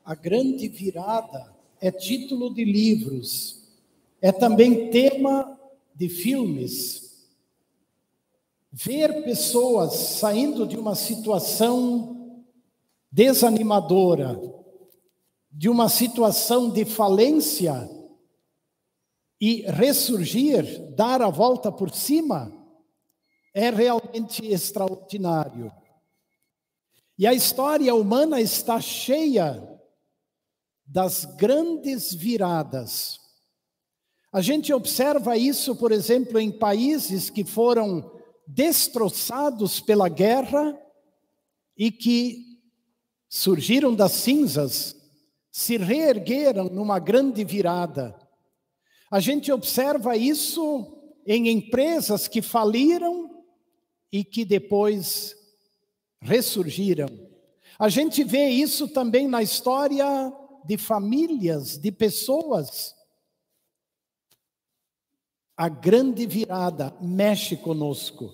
A grande virada é título de livros, é também tema de filmes. Ver pessoas saindo de uma situação desanimadora, de uma situação de falência e ressurgir, dar a volta por cima, é realmente extraordinário. E a história humana está cheia das grandes viradas. A gente observa isso, por exemplo, em países que foram destroçados pela guerra e que surgiram das cinzas, se reergueram numa grande virada. A gente observa isso em empresas que faliram e que depois ressurgiram. A gente vê isso também na história de famílias, de pessoas. A grande virada mexe conosco.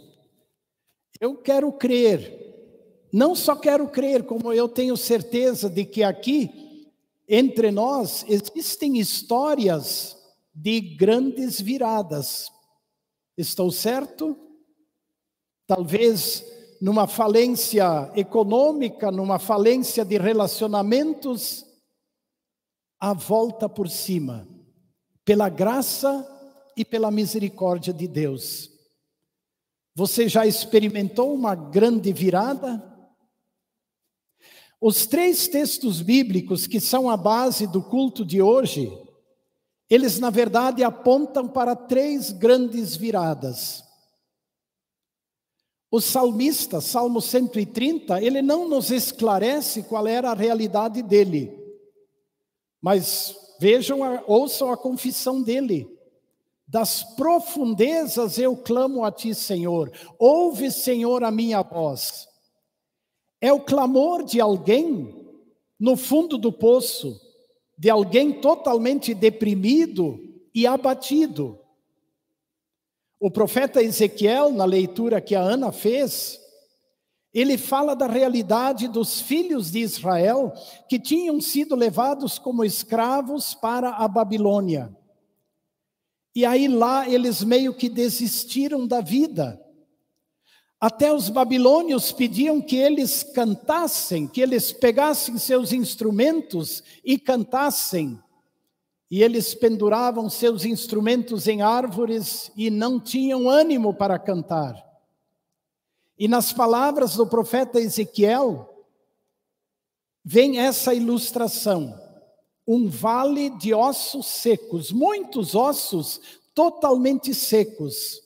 Eu quero crer, não só quero crer, como eu tenho certeza de que aqui, entre nós, existem histórias de grandes viradas. Estou certo? Talvez numa falência econômica, numa falência de relacionamentos, a volta por cima, pela graça e pela misericórdia de Deus. Você já experimentou uma grande virada? Os 3 textos bíblicos que são a base do culto de hoje, eles na verdade apontam para 3 grandes viradas. O salmista, Salmo 130, ele não nos esclarece qual era a realidade dele. Mas vejam, ouçam a confissão dele. Das profundezas eu clamo a ti, Senhor. Ouve, Senhor, a minha voz. É o clamor de alguém no fundo do poço, de alguém totalmente deprimido e abatido. O profeta Ezequiel, na leitura que a Ana fez, ele fala da realidade dos filhos de Israel que tinham sido levados como escravos para a Babilônia. E aí lá eles meio que desistiram da vida. Até os babilônios pediam que eles cantassem, que eles pegassem seus instrumentos e cantassem. E eles penduravam seus instrumentos em árvores e não tinham ânimo para cantar. E nas palavras do profeta Ezequiel, vem essa ilustração. Um vale de ossos secos, muitos ossos totalmente secos.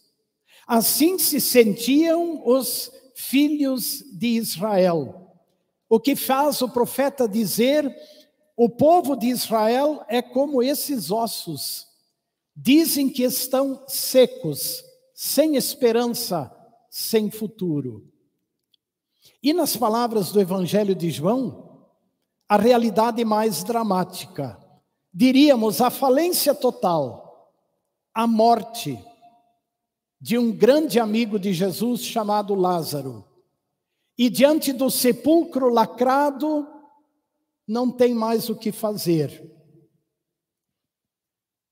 Assim se sentiam os filhos de Israel. O que faz o profeta dizer, o povo de Israel é como esses ossos. Dizem que estão secos, sem esperança, sem futuro. E nas palavras do Evangelho de João, a realidade mais dramática, diríamos a falência total, a morte de um grande amigo de Jesus chamado Lázaro. E diante do sepulcro lacrado, não tem mais o que fazer.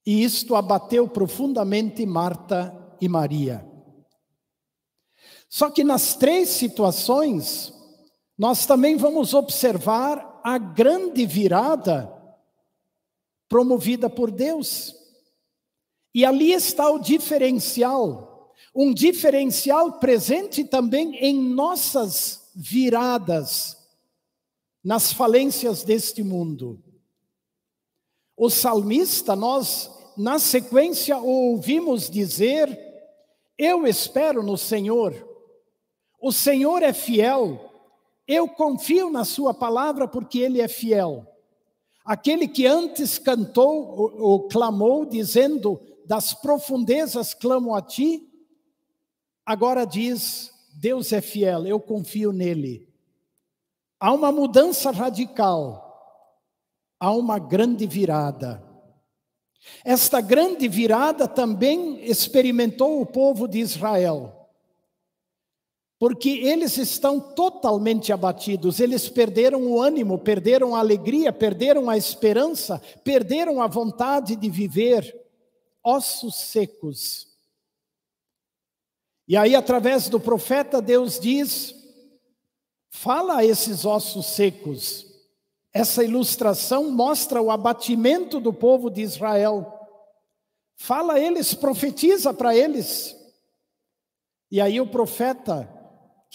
E isto abateu profundamente Marta e Maria. Só que nas 3 situações, nós também vamos observar a grande virada promovida por Deus. E ali está o diferencial, um diferencial presente também em nossas viradas, nas falências deste mundo. O salmista, nós na sequência ouvimos dizer, eu espero no Senhor, o Senhor é fiel, eu confio na sua palavra porque Ele é fiel. Aquele que antes cantou ou clamou dizendo, das profundezas clamo a ti, agora diz, Deus é fiel, eu confio nele. Há uma mudança radical, há uma grande virada. Esta grande virada também experimentou o povo de Israel. porque eles estão totalmente abatidos, eles perderam o ânimo, perderam a alegria, perderam a esperança, perderam a vontade de viver, ossos secos. E aí, através do profeta, Deus diz: fala a esses ossos secos. Essa ilustração mostra o abatimento do povo de Israel. Fala a eles, profetiza para eles. E aí o profeta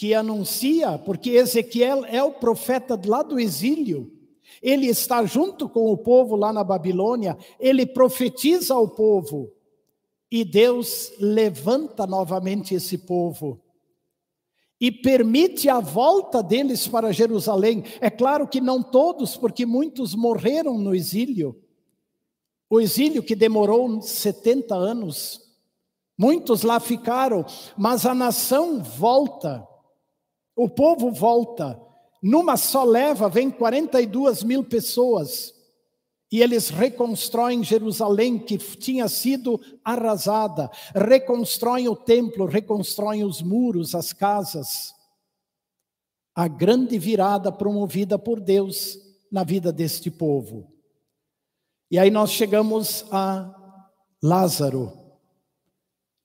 que anuncia, porque Ezequiel é o profeta lá do exílio, ele está junto com o povo lá na Babilônia, ele profetiza ao povo, e Deus levanta novamente esse povo, e permite a volta deles para Jerusalém. É claro que não todos, porque muitos morreram no exílio, o exílio que demorou 70 anos, muitos lá ficaram, mas a nação volta, o povo volta, numa só leva vem 42 mil pessoas, e eles reconstroem Jerusalém, que tinha sido arrasada, reconstroem o templo, reconstroem os muros, as casas. A grande virada promovida por Deus na vida deste povo. E aí nós chegamos a Lázaro,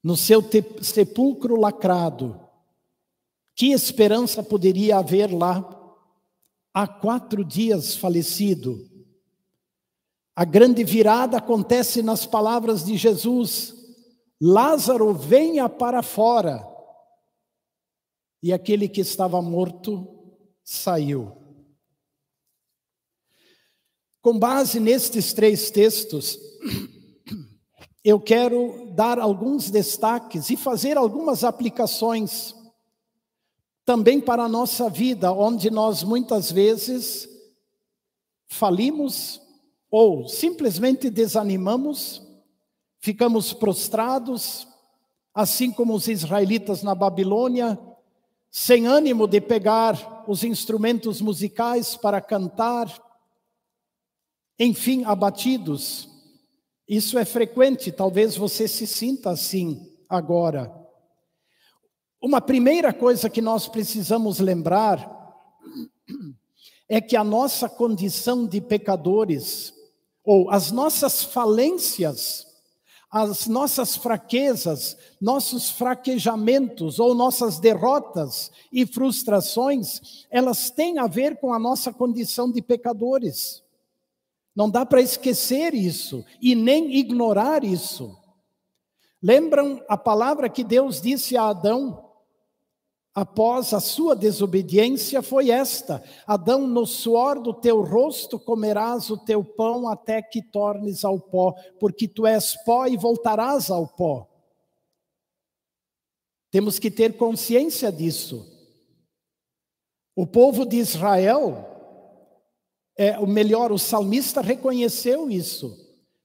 no seu sepulcro lacrado. Que esperança poderia haver lá? Há 4 dias falecido. A grande virada acontece nas palavras de Jesus: Lázaro, venha para fora. E aquele que estava morto saiu. Com base nestes 3 textos, eu quero dar alguns destaques e fazer algumas aplicações também para a nossa vida, onde nós muitas vezes falimos ou simplesmente desanimamos, ficamos prostrados, assim como os israelitas na Babilônia, sem ânimo de pegar os instrumentos musicais para cantar, enfim, abatidos. Isso é frequente, talvez você se sinta assim agora. Uma primeira coisa que nós precisamos lembrar é que a nossa condição de pecadores, ou as nossas falências, as nossas fraquezas, nossos fraquejamentos ou nossas derrotas e frustrações, elas têm a ver com a nossa condição de pecadores. Não dá para esquecer isso e nem ignorar isso. Lembram a palavra que Deus disse a Adão após a sua desobediência? Foi esta: Adão, no suor do teu rosto comerás o teu pão até que tornes ao pó, porque tu és pó e voltarás ao pó. Temos que ter consciência disso. O povo de Israel, o salmista reconheceu isso.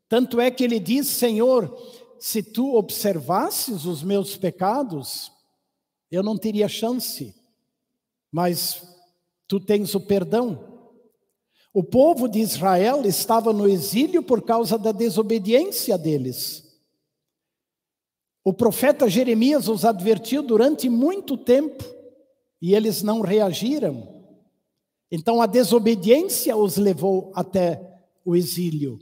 Tanto é que ele diz: Senhor, se tu observasses os meus pecados, eu não teria chance, mas tu tens o perdão. O povo de Israel estava no exílio por causa da desobediência deles. O profeta Jeremias os advertiu durante muito tempo e eles não reagiram. Então a desobediência os levou até o exílio.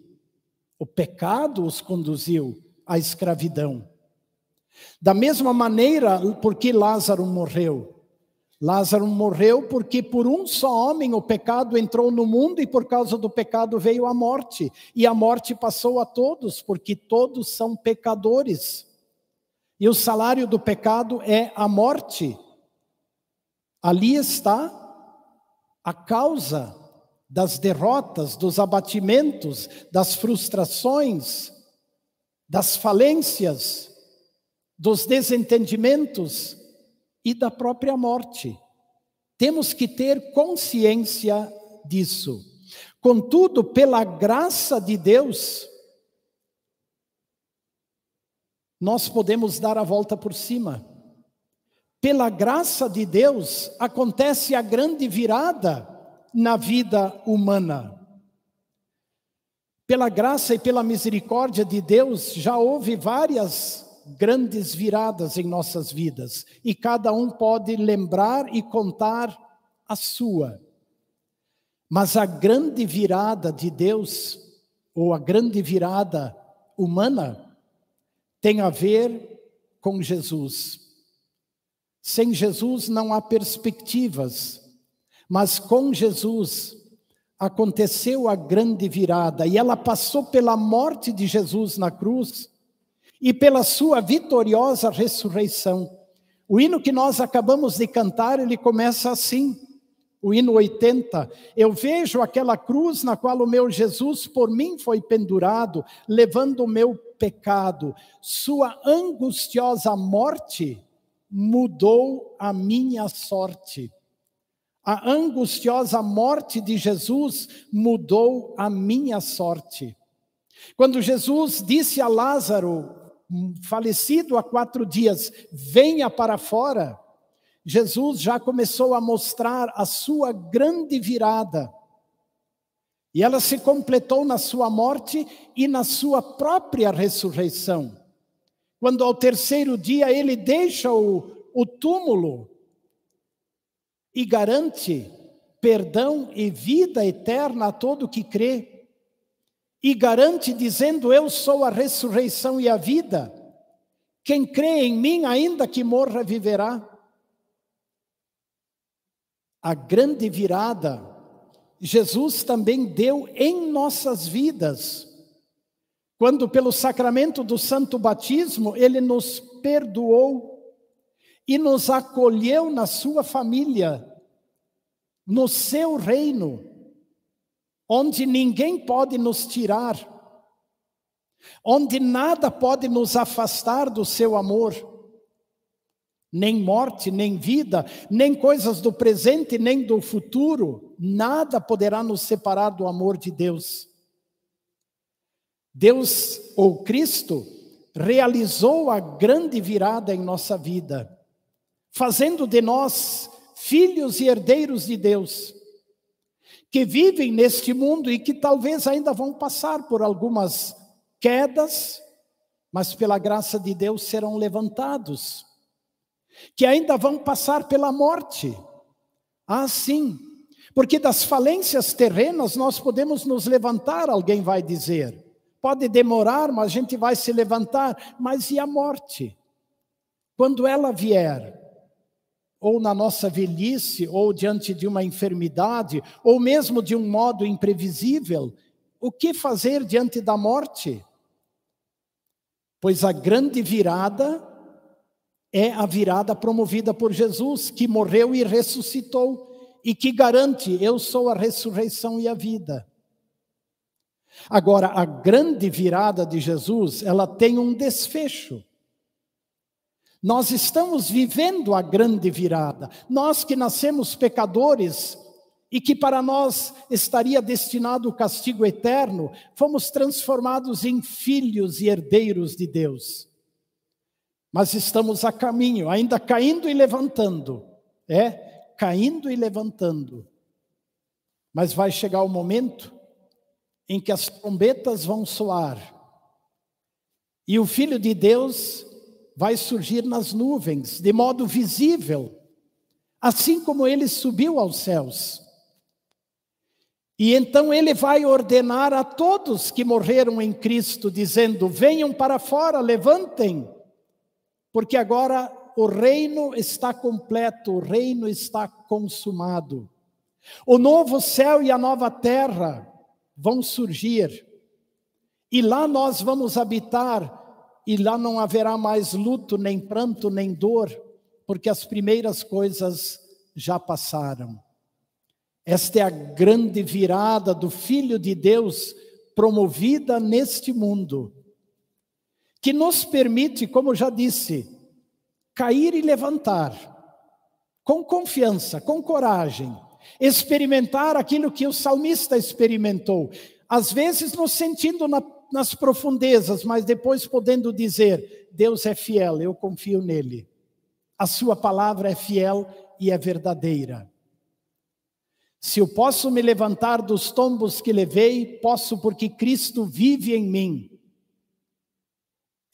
O pecado os conduziu à escravidão. Da mesma maneira, por que Lázaro morreu? Lázaro morreu porque por um só homem o pecado entrou no mundo e por causa do pecado veio a morte. E a morte passou a todos, porque todos são pecadores. E o salário do pecado é a morte. Ali está a causa das derrotas, dos abatimentos, das frustrações, das falências, dos desentendimentos e da própria morte. Temos que ter consciência disso. Contudo, pela graça de Deus, nós podemos dar a volta por cima. Pela graça de Deus, acontece a grande virada na vida humana. Pela graça e pela misericórdia de Deus, já houve várias grandes viradas em nossas vidas, e cada um pode lembrar e contar a sua. Mas a grande virada de Deus, ou a grande virada humana, tem a ver com Jesus. Sem Jesus não há perspectivas, mas com Jesus aconteceu a grande virada, e ela passou pela morte de Jesus na cruz e pela sua vitoriosa ressurreição. O hino que nós acabamos de cantar, ele começa assim, o hino 80. Eu vejo aquela cruz na qual o meu Jesus por mim foi pendurado, levando o meu pecado. Sua angustiosa morte mudou a minha sorte. A angustiosa morte de Jesus mudou a minha sorte. Quando Jesus disse a Lázaro, falecido há 4 dias, venha para fora, Jesus já começou a mostrar a sua grande virada. E ela se completou na sua morte e na sua própria ressurreição. Quando ao 3º dia ele deixa o túmulo e garante perdão e vida eterna a todo que crê. E garante dizendo, eu sou a ressurreição e a vida. Quem crê em mim, ainda que morra, viverá. A grande virada, Jesus também deu em nossas vidas. Quando pelo sacramento do santo batismo, Ele nos perdoou e nos acolheu na sua família, no seu reino, onde ninguém pode nos tirar, onde nada pode nos afastar do seu amor, nem morte, nem vida, nem coisas do presente, nem do futuro, nada poderá nos separar do amor de Deus. Deus, ou Cristo, realizou a grande virada em nossa vida, fazendo de nós filhos e herdeiros de Deus, que vivem neste mundo e que talvez ainda vão passar por algumas quedas, mas pela graça de Deus serão levantados, que ainda vão passar pela morte. Ah, sim, porque das falências terrenas nós podemos nos levantar, alguém vai dizer. Pode demorar, mas a gente vai se levantar. Mas e a morte? Quando ela vier, ou na nossa velhice, ou diante de uma enfermidade, ou mesmo de um modo imprevisível, o que fazer diante da morte? Pois a grande virada é a virada promovida por Jesus, que morreu e ressuscitou, e que garante, eu sou a ressurreição e a vida. Agora, a grande virada de Jesus, ela tem um desfecho. Nós estamos vivendo a grande virada. Nós que nascemos pecadores e que para nós estaria destinado o castigo eterno, fomos transformados em filhos e herdeiros de Deus. Mas estamos a caminho, ainda caindo e levantando. Caindo e levantando. Mas vai chegar o momento em que as trombetas vão soar. E o Filho de Deus vai surgir nas nuvens, de modo visível, assim como ele subiu aos céus. E então ele vai ordenar a todos que morreram em Cristo, dizendo, venham para fora, levantem, porque agora o reino está completo, o reino está consumado. O novo céu e a nova terra vão surgir, e lá nós vamos habitar, e lá não haverá mais luto, nem pranto, nem dor, porque as primeiras coisas já passaram. Esta é a grande virada do Filho de Deus, promovida neste mundo, que nos permite, como já disse, cair e levantar, com confiança, com coragem, experimentar aquilo que o salmista experimentou, às vezes nos sentindo nas profundezas, mas depois podendo dizer, Deus é fiel, eu confio nele. A sua palavra é fiel e é verdadeira. Se eu posso me levantar dos tombos que levei, posso porque Cristo vive em mim.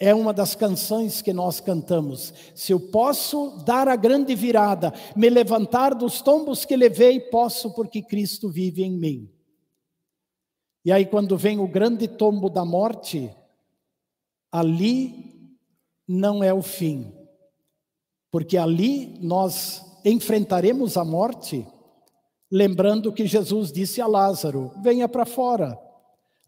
É uma das canções que nós cantamos. Se eu posso dar a grande virada, me levantar dos tombos que levei, posso porque Cristo vive em mim. E aí quando vem o grande tombo da morte, ali não é o fim. Porque ali nós enfrentaremos a morte, lembrando que Jesus disse a Lázaro, venha para fora.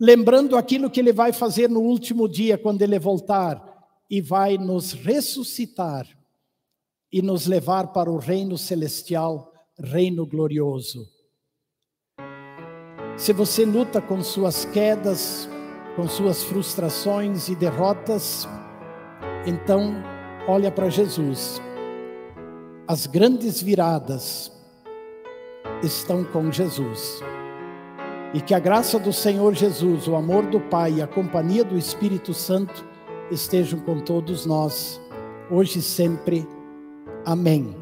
Lembrando aquilo que ele vai fazer no último dia, quando ele voltar, e vai nos ressuscitar e nos levar para o reino celestial, reino glorioso. Se você luta com suas quedas, com suas frustrações e derrotas, então olha para Jesus. As grandes viradas estão com Jesus. E que a graça do Senhor Jesus, o amor do Pai e a companhia do Espírito Santo estejam com todos nós, hoje e sempre. Amém.